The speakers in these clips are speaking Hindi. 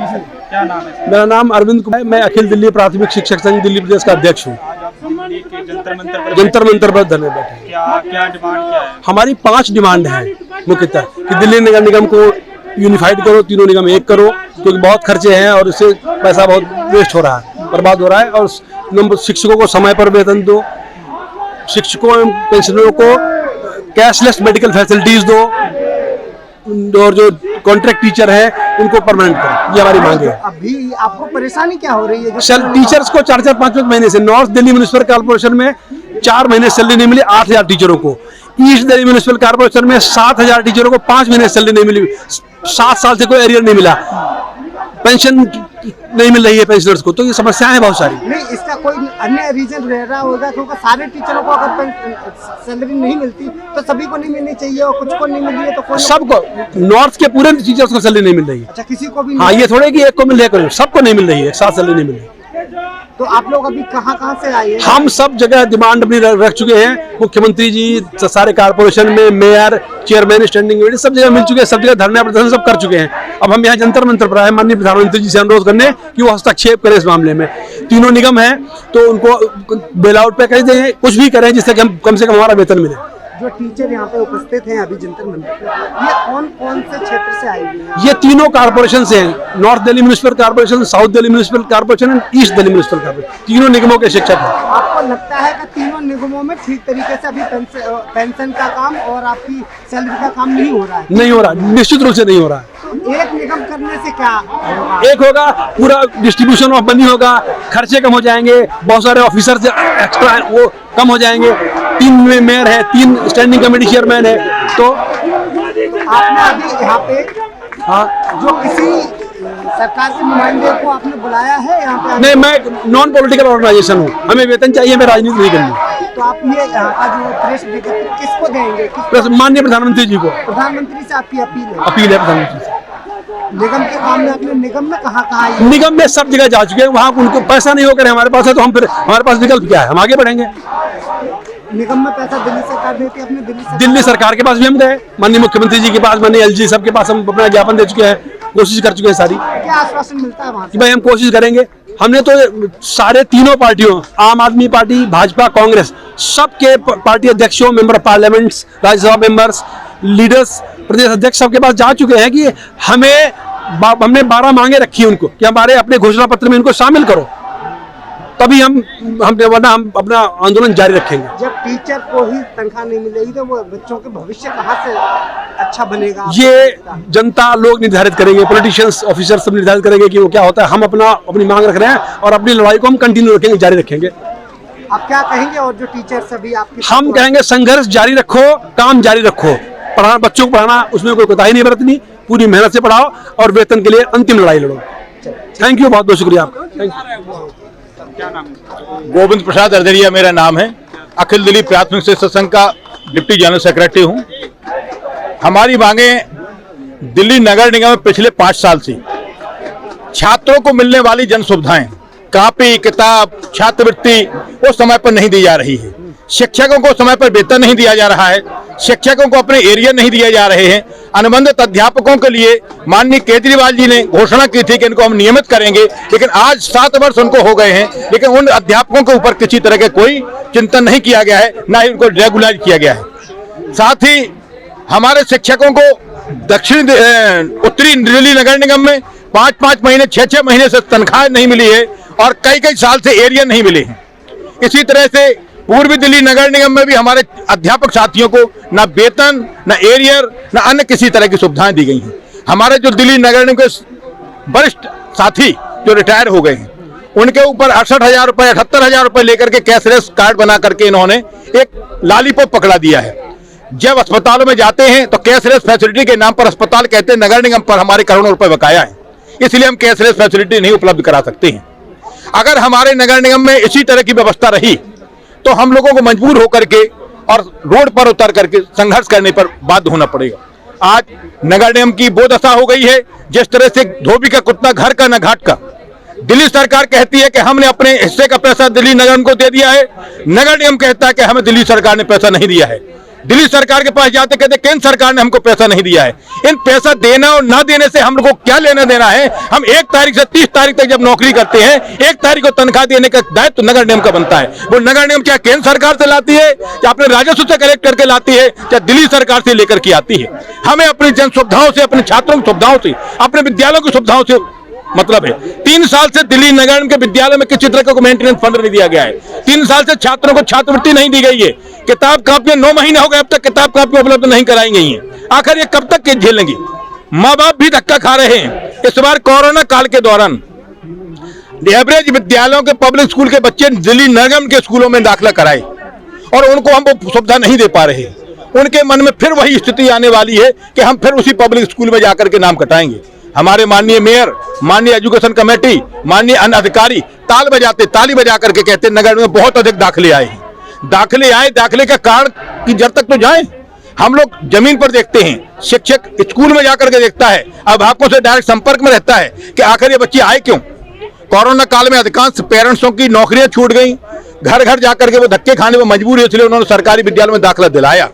क्या नाम है? मेरा नाम अरविंद कुमार, मैं अखिल दिल्ली प्राथमिक शिक्षक संघ दिल्ली प्रदेश का अध्यक्ष हूँ। दिल्ली के जंतर मंतर पर धरने बैठे। क्या डिमांड क्या है? हमारी 5 डिमांड है मुख्यतः कि दिल्ली नगर निगम को यूनिफाइड करो, तीनों निगम एक करो, क्योंकि बहुत खर्चे हैं और इससे पैसा बहुत वेस्ट हो रहा है, बर्बाद हो रहा है। और नंबर शिक्षकों को समय पर वेतन दो, शिक्षकों एवं पेंशनरों को कैशलेस मेडिकल फैसिलिटीज दो, और जो कॉन्ट्रैक्ट टीचर है उनको परमानेंट करो। ये हमारी मांग है। अभी आपको परेशानी क्या हो रही है? सर, टीचर्स को 4-4, 5-5 महीने से नॉर्थ दिल्ली म्युनिसिपल कॉर्पोरेशन में 4 महीने सैलरी नहीं मिली 8000 टीचरों को, ईस्ट दिल्ली म्युनिसिपल कॉर्पोरेशन में 7000 टीचरों को 5 महीने सैलरी नहीं मिली, 7 साल से कोई एरियर नहीं मिला, पेंशन नहीं मिल रही है पेंशनर्स को। तो ये समस्याएं हैं बहुत सारी। नहीं, इसका कोई अन्य रीजन रह रहा होगा, क्योंकि सारे टीचरों को अगर सैलरी नहीं मिलती तो सभी को नहीं मिलनी चाहिए, और कुछ को नहीं मिल रही है तो सबको, नॉर्थ के पूरे टीचर्स को सैलरी नहीं मिल रही है। अच्छा, किसी को भी? हाँ, ये थोड़े कि एक को मिल रही है, सबको नहीं मिल रही है, एक साथ सैलरी नहीं मिल रही है। तो आप लोग अभी कहाँ से आए हैं? हम सब जगह डिमांड अपनी रख चुके हैं, मुख्यमंत्री जी, सारे कारपोरेशन में मेयर, चेयरमैन, स्टैंडिंग कमेटी सब जगह मिल चुके हैं, सब जगह धरना प्रदर्शन सब कर चुके हैं। अब हम यहाँ जंतर मंतर पर आए माननीय प्रधानमंत्री जी से अनुरोध करने कि वो हस्तक्षेप करें इस मामले में। तीनों निगम हैं तो उनको बेल आउट पे कह दें, कुछ भी करें जिससे कि हम कम से कम हमारा वेतन मिले। जो टीचर यहाँ पे उपस्थित हैं अभी जंतर मंतर पे, ये कौन कौन से क्षेत्र से आए हुए हैं? ये तीनों कारपोरेशन से हैं, north Delhi municipal corporation, south Delhi municipal corporation and east Delhi municipal corporation, तीनों निगमों के शिक्षक हैं। आपको लगता है कि तीनों निगमों में ठीक तरीके से अभी पेंशन का काम और आपकी सैलरी का काम नहीं हो रहा है? नहीं हो रहा, निश्चित रूप से नहीं हो रहा है। तो एक निगम करने से क्या होगा? एक होगा, पूरा डिस्ट्रीब्यूशन ऑफ मनी होगा, खर्चे कम हो जाएंगे, बहुत सारे ऑफिसर एक्स्ट्रा वो कम हो जाएंगे, 3 मेयर है, 3 स्टैंडिंग कमेटी चेयरमैन है। तो आपने अभी यहाँ पे जो किसी सरकार के नुमाइंदे को आपने बुलाया है यहाँ पे? नहीं, मैं नॉन पॉलिटिकल ऑर्गेनाइजेशन हूँ, हमें वेतन चाहिए, हमें राजनीति नहीं करनी। तो आप ये यहाँ का जो प्रेस किसको देंगे? माननीय प्रधानमंत्री जी को। प्रधानमंत्री से आपकी अपील है? अपील है प्रधानमंत्री से। निगम के काम में अपने निगम में कहाँ निगम में सब जगह जा चुके हैं, वहाँ उनको पैसा नहीं होकर हमारे पास है, तो हम फिर हमारे पास विकल्प क्या है, हम आगे बढ़ेंगे। निगम में पैसा दिल्ली सरकार देती है, अपने दिल्ली सरकार के पास भी हम गए, माननीय मुख्यमंत्री जी के पास, माननीय एलजी सबके पास हम अपना ज्ञापन दे चुके हैं, कोशिश कर चुके हैं सारी। क्या आश्वासन मिलता है वहाँ से? भाई हम कोशिश करेंगे। हमने तो सारे तीनों पार्टियों, आम आदमी पार्टी, भाजपा, कांग्रेस, सबके पार्टी अध्यक्षों, member of parliaments, Rajya Sabha members, leaders, प्रदेश अध्यक्ष सबके पास जा चुके हैं कि हमने 12 मांगे रखी है उनको कि हमारे अपने घोषणा पत्र में इनको शामिल करो, तभी हम अपना आंदोलन जारी रखेंगे। जब टीचर को ही तनख्वाह नहीं मिलेगी तो वो बच्चों के भविष्य कहाँ से अच्छा बनेगा? ये जनता लोग निर्धारित करेंगे, पॉलिटिशियंस, ऑफिसर सब निर्धारित करेंगे कि वो क्या होता है। हम अपनी मांग रख रहे हैं और अपनी लड़ाई को हम कंटिन्यू रखेंगे, जारी रखेंगे। आप क्या कहेंगे? और जो टीचर सभी आपके, हम कहेंगे संघर्ष जारी रखो, काम जारी रखो, पढ़ाना, बच्चों को पढ़ाना, उसमें कोई कोताही नहीं बरतनी, पूरी मेहनत से पढ़ाओ और वेतन के लिए अंतिम लड़ाई लड़ो। थैंक यू, बहुत बहुत शुक्रिया आपका। क्या नाम है? गोविंद प्रसाद अर्दरिया मेरा नाम है, अखिल दिल्ली प्राथमिक शिक्षक संघ का डिप्टी जनरल सेक्रेटरी हूँ। हमारी मांगे दिल्ली नगर निगम में पिछले 5 साल से छात्रों को मिलने वाली जन सुविधाएं, कापी, किताब, छात्रवृत्ति वो समय पर नहीं दी जा रही है। शिक्षकों को समय पर वेतन नहीं दिया जा रहा है, शिक्षकों को अपने एरिया नहीं दिए जा रहे हैं। अनुबंधित अध्यापकों के लिए माननीय केजरीवाल जी ने घोषणा की थी कि इनको हम नियमित करेंगे, लेकिन आज 7 वर्ष उनको हो गए हैं, लेकिन उन अध्यापकों के ऊपर किसी तरह के कोई चिंतन नहीं किया गया है, ना ही उनको रेगुलराइज किया गया है। साथ ही हमारे शिक्षकों को उत्तरी दिल्ली नगर निगम में 5-5 महीने, 6-6 महीने से तनख्वाह नहीं मिली है और कई साल से एरिया नहीं मिले हैं। इसी तरह से पूर्वी दिल्ली नगर निगम में भी हमारे अध्यापक साथियों को न वेतन, न एरियर, न अन्य किसी तरह की सुविधाएं दी गई हैं। हमारे जो दिल्ली नगर निगम के वरिष्ठ साथी जो रिटायर हो गए हैं, उनके ऊपर 68,000 रुपए, 78,000 रुपए लेकर के कैशलेस कार्ड बना करके इन्होंने एक लॉलीपॉप पकड़ा दिया है। जब अस्पतालों में जाते हैं तो कैशलेस फैसिलिटी के नाम पर अस्पताल कहते हैं नगर निगम पर हमारे करोड़ों रुपए बकाया है, इसलिए हम कैशलेस फैसिलिटी नहीं उपलब्ध करा सकते हैं। अगर हमारे नगर निगम में इसी तरह की व्यवस्था रही तो हम लोगों को मजबूर होकर के और रोड पर उतर करके संघर्ष करने पर बाध्य होना पड़ेगा। आज नगर निगम की वो दशा हो गई है जिस तरह से धोबी का कुत्ता घर का न घाट का। दिल्ली सरकार कहती है कि हमने अपने हिस्से का पैसा दिल्ली नगर निगम को दे दिया है, नगर निगम कहता है कि हमें दिल्ली सरकार ने पैसा नहीं दिया है। दिल्ली सरकार के पास जाते कहते केंद्र सरकार ने हमको पैसा नहीं दिया है। इन पैसा देना और ना देने से हम लोग को क्या लेना देना है? हम 1 तारीख से 30 तारीख तक जब नौकरी करते हैं, 1 तारीख को तनख्वाह देने का दायित्व नगर निगम का बनता है। वो नगर निगम चाहे केंद्र सरकार से लाती है, चाहे अपने राजस्व से कलेक्ट करके लाती है, चाहे दिल्ली सरकार से लेकर के आती है। हमें अपनी जन सुविधाओं से, अपने छात्रों की सुविधाओं से, अपने विद्यालयों की सुविधाओं से मतलब है। 3 साल से दिल्ली नगर निगम के विद्यालय में किसी तरह का मेंटेनेंस फंड नहीं दिया गया है। 3 साल से छात्रों को छात्रवृत्ति नहीं दी गई है। किताब कापियां 9 महीने हो गए, अब तक किताब कापियां उपलब्ध नहीं कराई गई हैं। आखिर ये कब तक झेलेंगे? माँ बाप भी धक्का खा रहे हैं। इस बार कोरोना काल के दौरान एवरेज विद्यालयों के पब्लिक स्कूल के बच्चे दिल्ली नगर निगम के स्कूलों में दाखिला कराए और उनको हम सुविधा नहीं दे पा रहे। उनके मन में फिर वही स्थिति आने वाली है कि हम फिर उसी पब्लिक स्कूल में जाकर के नाम कटाएंगे। हमारे माननीय मेयर, माननीय एजुकेशन कमेटी, माननीय अन्य अधिकारी ताली बजा करके कहते नगर में बहुत अधिक दाखिले आए हैं। दाखिले का कारण की जड़ तक तो जाए। हम लोग जमीन पर देखते हैं, शिक्षक स्कूल में जाकर के देखता है, अभिभावकों से डायरेक्ट संपर्क में रहता है कि आखिर ये बच्चे आए क्यों। कोरोना काल में अधिकांश पेरेंट्सों की नौकरियां छूट गई, घर घर जाकर के वो धक्के खाने में मजबूर, इसलिए उन्होंने सरकारी विद्यालय में दाखिला दिलाया।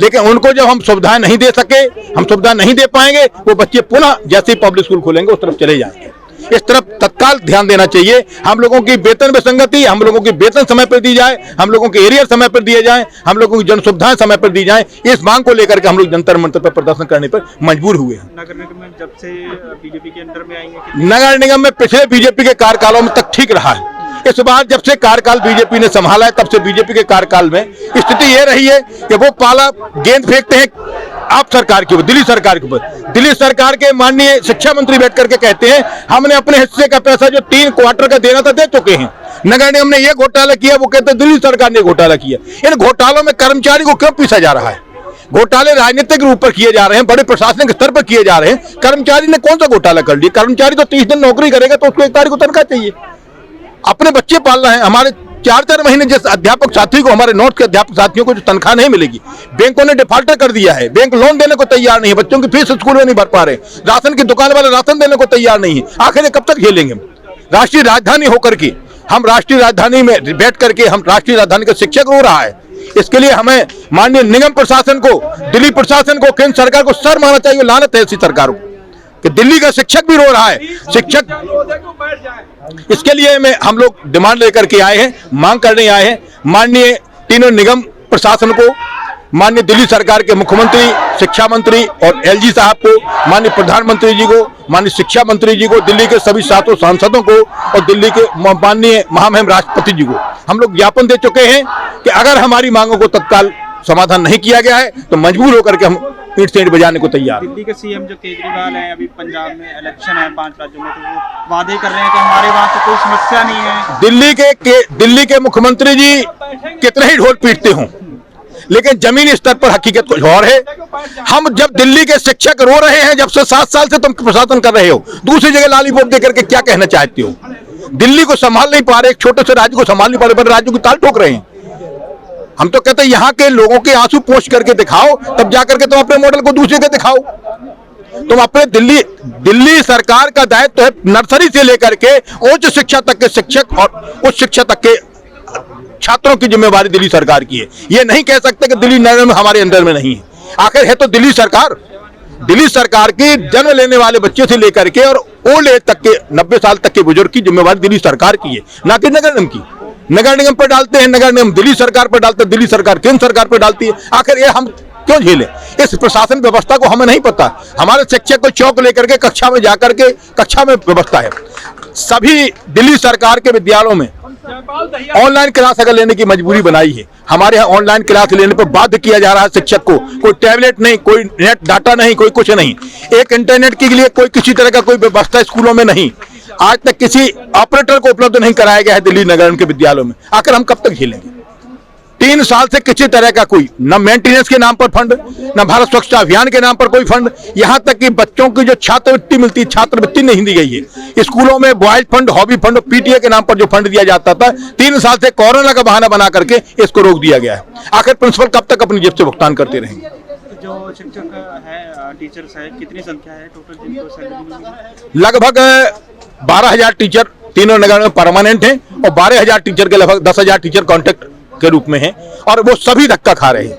लेकिन उनको जब हम सुविधाएं नहीं दे सके, हम सुविधा नहीं दे पाएंगे, वो बच्चे पुनः जैसे ही पब्लिक स्कूल खोलेंगे उस तरफ चले जाएंगे। इस तरफ तत्काल ध्यान देना चाहिए। हम लोगों की वेतन विसंगति, हम लोगों की वेतन समय पर दी जाए, हम लोगों के एरियर समय पर दिए जाए, हम लोगों की जन सुविधाएं समय पर दी जाए। इस मांग को लेकर के हम लोग जंतर मंतर पर प्रदर्शन करने पर मजबूर हुए हैं। नगर निगम में जब से बीजेपी के अंदर में आएंगे, नगर निगम में पिछले बीजेपी के कार्यकालों में तक ठीक रहा है। इस बार जब से कार्यकाल बीजेपी ने संभाला है, तब से बीजेपी के कार्यकाल में स्थिति यह रही है कि वो पाला गेंद फेंकते हैं आप सरकार के ऊपर, दिल्ली सरकार के ऊपर। दिल्ली सरकार के माननीय शिक्षा मंत्री बैठ करके कहते हैं हमने अपने हिस्से का पैसा जो 3 क्वार्टर का देना था दे चुके हैं। नगर निगम ने यह घोटाला किया, वो कहते हैं दिल्ली सरकार ने घोटाला किया। इन घोटालों में कर्मचारी को क्यों पीसा जा रहा है? घोटाले राजनीतिक रूप पर किए जा रहे हैं, बड़े प्रशासनिक स्तर पर किए जा रहे हैं। कर्मचारी ने कौन सा घोटाला कर लिया? कर्मचारी तो 30 दिन नौकरी करेगा तो उसको 1 तारीख को तनख्वाह चाहिए। अपने बच्चे पाल रहे हैं। हमारे 4-4 महीने जिस अध्यापक साथी को, हमारे नॉर्थ के अध्यापक साथियों को जो तनख्वाह नहीं मिलेगी, बैंकों ने डिफॉल्टर कर दिया है। बैंक लोन देने को तैयार नहीं है, बच्चों की फीस स्कूल में नहीं भर पा रहे, राशन की दुकान वाले राशन देने को तैयार नहीं है। आखिर ये कब तक झेलेंगे? राष्ट्रीय राजधानी होकर के हम राष्ट्रीय राजधानी में बैठ करके हम राष्ट्रीय राजधानी का शिक्षक रो रहा है। इसके लिए हमें माननीय निगम प्रशासन को, दिल्ली प्रशासन को, केंद्र सरकार को सर मारना चाहिए। लानत है ऐसी सरकार को कि दिल्ली का शिक्षक भी रो रहा है। इसके लिए हम लोग डिमांड लेकर के आए हैं, मांग करने आए हैं माननीय तीनों निगम प्रशासन को, माननीय दिल्ली सरकार के मुख्यमंत्री, शिक्षा मंत्री और एलजी साहब को, माननीय प्रधानमंत्री जी को, माननीय शिक्षा मंत्री जी को, दिल्ली के सभी 7 सांसदों को और दिल्ली के माननीय महामहिम राष्ट्रपति जी को हम लोग ज्ञापन दे चुके हैं कि अगर हमारी मांगों को तत्काल समाधान नहीं किया गया है तो मजबूर होकर के हम ईंट से ईंट बजाने को तैयार। दिल्ली के सीएम जो केजरीवाल हैं, अभी पंजाब में इलेक्शन है 5 राज्यों में, तो वो वादे कर रहे हैं कि हमारे वहाँ तो कोई समस्या नहीं है। दिल्ली के मुख्यमंत्री जी कितने ही ढोल पीटते हों, लेकिन जमीनी स्तर पर हकीकत कुछ और है। हम जब दिल्ली के शिक्षक रो रहे हैं, जब से 7 साल से तुम प्रशासन कर रहे हो, दूसरी जगह लालीपॉप देकर के क्या कहना चाहते हो? दिल्ली को संभाल नहीं पा रहे, एक छोटे से राज्य को संभाल नहीं पा रहे, बड़े राज्यों की ताल ठोक रहे हैं। हम तो कहते हैं यहाँ के लोगों के आंसू पोंछ करके दिखाओ, तब जाकर के तुम अपने मॉडल को दूसरे के दिखाओ। तुम अपने दिल्ली सरकार का दायित्व है नर्सरी से लेकर के उच्च शिक्षा तक के शिक्षक और उच्च शिक्षा तक के छात्रों की जिम्मेवारी दिल्ली सरकार की है। ये नहीं कह सकते कि दिल्ली नगर में हमारे अंदर में नहीं है। आखिर है तो दिल्ली सरकार की जन्म लेने वाले बच्चे से लेकर के और ओल्ड एज तक के 90 साल तक के बुजुर्ग की जिम्मेवारी दिल्ली सरकार की है, ना कि नगर निगम की। नगर निगम पर डालते हैं, नगर निगम दिल्ली सरकार पर डालते हैं, दिल्ली सरकार केंद्र सरकार पर डालती है। आखिर ये हम क्यों झेलें? इस प्रशासन व्यवस्था को हमें नहीं पता। हमारे शिक्षक को चौक लेकर के कक्षा में जाकर के कक्षा में व्यवस्था है। सभी दिल्ली सरकार के विद्यालयों में ऑनलाइन क्लास अगर लेने की मजबूरी बनाई है, हमारे यहाँ ऑनलाइन क्लास लेने पर बाध्य किया जा रहा है शिक्षक को। कोई टैबलेट नहीं, कोई नेट डाटा नहीं, कोई कुछ नहीं, एक इंटरनेट के लिए कोई किसी तरह का कोई व्यवस्था स्कूलों में नहीं। आज तक किसी ऑपरेटर को उपलब्ध नहीं कराया गया है दिल्ली नगर के विद्यालयों में। आखिर हम कब तक झेलेंगे? 3 साल से किसी तरह का कोई न मेंटेनेंस के नाम पर फंड, न भारत स्वच्छता अभियान के नाम पर कोई फंड, यहाँ तक कि बच्चों की जो छात्रवृत्ति मिलती है, छात्रवृत्ति नहीं दी गई है। स्कूलों में boys fund, hobby fund, PTA के नाम पर जो फंड दिया जाता था, 3 साल से कोरोना का बहाना बना करके इसको रोक दिया गया है। आखिर प्रिंसिपल कब तक अपनी जेब से भुगतान करते रहेंगे? जो शिक्षक है, टीचर्स है, कितनी संख्या है टोटल जिनको सैलरी मिलेगी? लगभग 12,000 टीचर तीनों नगर में परमानेंट हैं और 12,000 टीचर के लगभग 10,000 टीचर कॉन्ट्रैक्ट के रूप में हैं और वो सभी धक्का खा रहे हैं।